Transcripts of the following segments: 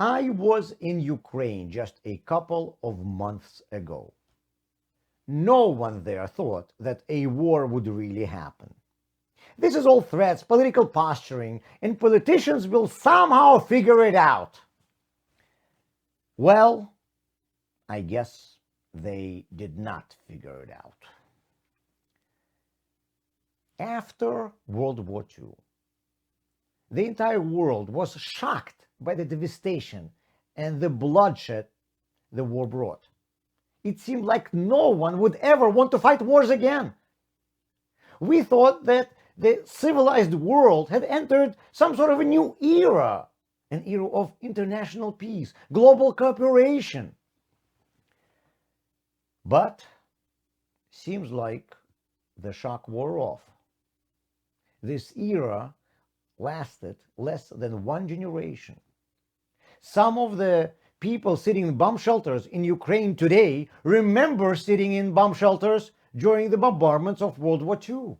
I was in Ukraine just a couple of months ago. No one there thought that a war would really happen. This is all threats, political posturing, and politicians will somehow figure it out. Well, I guess they did not figure it out. After World War II, the entire world was shocked by the devastation and the bloodshed the war brought. It seemed like no one would ever want to fight wars again. We thought that the civilized world had entered some sort of a new era, an era of international peace, global cooperation. But seems like the shock wore off. This era lasted less than one generation. Some of the people sitting in bomb shelters in Ukraine today remember sitting in bomb shelters during the bombardments of World War II.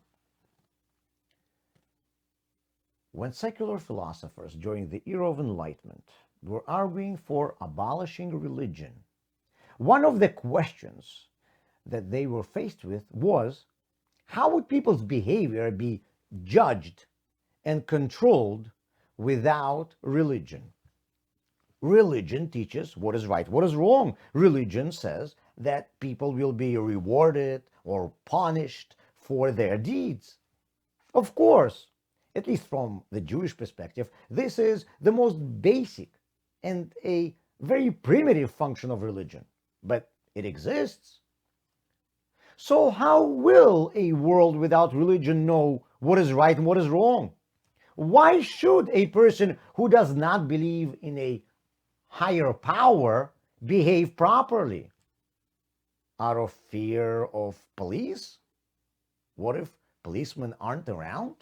When secular philosophers during the era of enlightenment were arguing for abolishing religion, one of the questions that they were faced with was, how would people's behavior be judged and controlled without religion? Religion teaches what is right, what is wrong. Religion says that people will be rewarded or punished for their deeds. Of course, at least from the Jewish perspective, this is the most basic and a very primitive function of religion, but it exists. So how will a world without religion know what is right and what is wrong? Why should a person who does not believe in a higher power behave properly? Out of fear of police? What if policemen aren't around?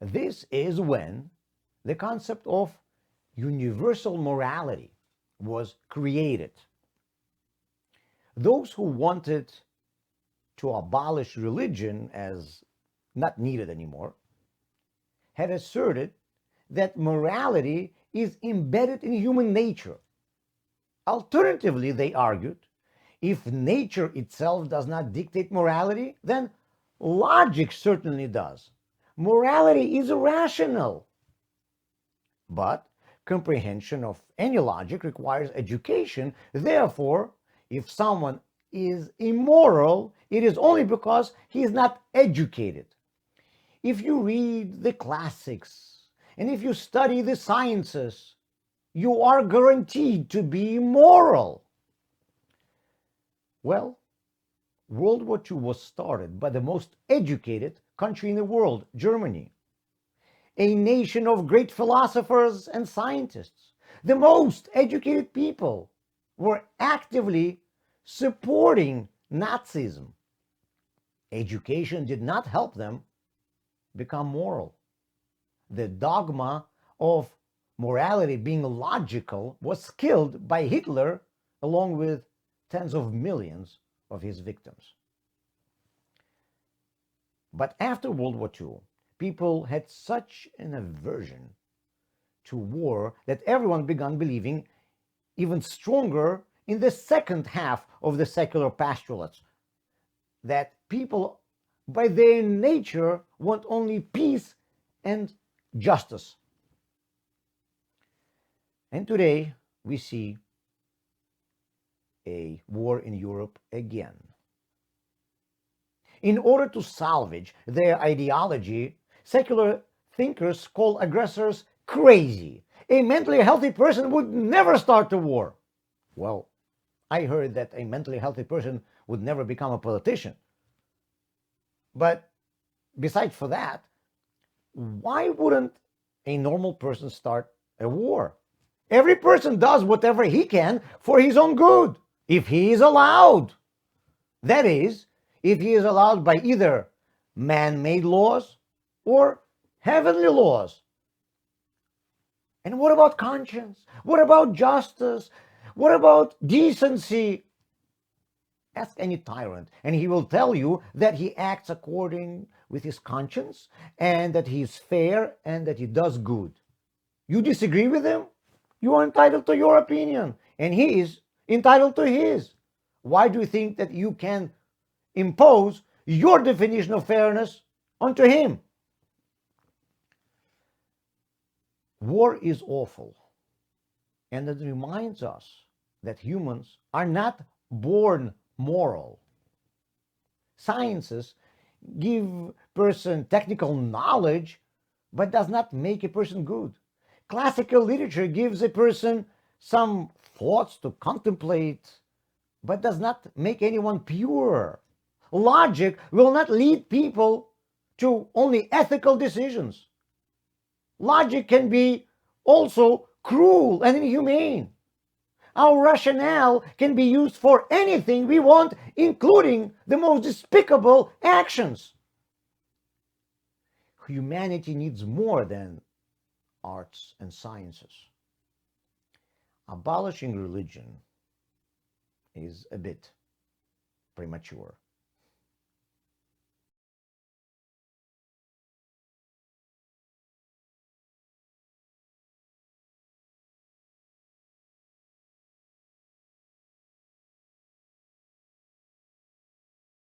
This is when the concept of universal morality was created. Those who wanted to abolish religion as not needed anymore had asserted that morality is embedded in human nature. Alternatively, they argued, if nature itself does not dictate morality, then logic certainly does. Morality is rational. But comprehension of any logic requires education. Therefore, if someone is immoral, it is only because he is not educated. If you read the classics and if you study the sciences, you are guaranteed to be moral. Well, World War II was started by the most educated country in the world, Germany, a nation of great philosophers and scientists. The most educated people were actively supporting Nazism. Education did not help them become moral. The dogma of morality being logical was killed by Hitler along with tens of millions of his victims. But after World War II, people had such an aversion to war that everyone began believing even stronger in the second half of the secular postulates, that people by their nature want only peace and justice. And today we see a war in Europe again. In order to salvage their ideology, secular thinkers call aggressors crazy. A mentally healthy person would never start a war. Well, I heard that a mentally healthy person would never become a politician. But besides for that, why wouldn't a normal person start a war? Every person does whatever he can for his own good, if he is allowed. That is, if he is allowed by either man-made laws or heavenly laws. And what about conscience? What about justice? What about decency? Ask any tyrant, and he will tell you that he acts according with his conscience, and that he is fair, and that he does good. You disagree with him? You are entitled to your opinion, and he is entitled to his. Why do you think that you can impose your definition of fairness onto him? War is awful, and it reminds us that humans are not born moral. Sciences give person technical knowledge, but does not make a person good. Classical literature gives a person some thoughts to contemplate, but does not make anyone pure. Logic will not lead people to only ethical decisions. Logic can be also cruel and inhumane. Our rationale can be used for anything we want, including the most despicable actions. Humanity needs more than arts and sciences. Abolishing religion is a bit premature.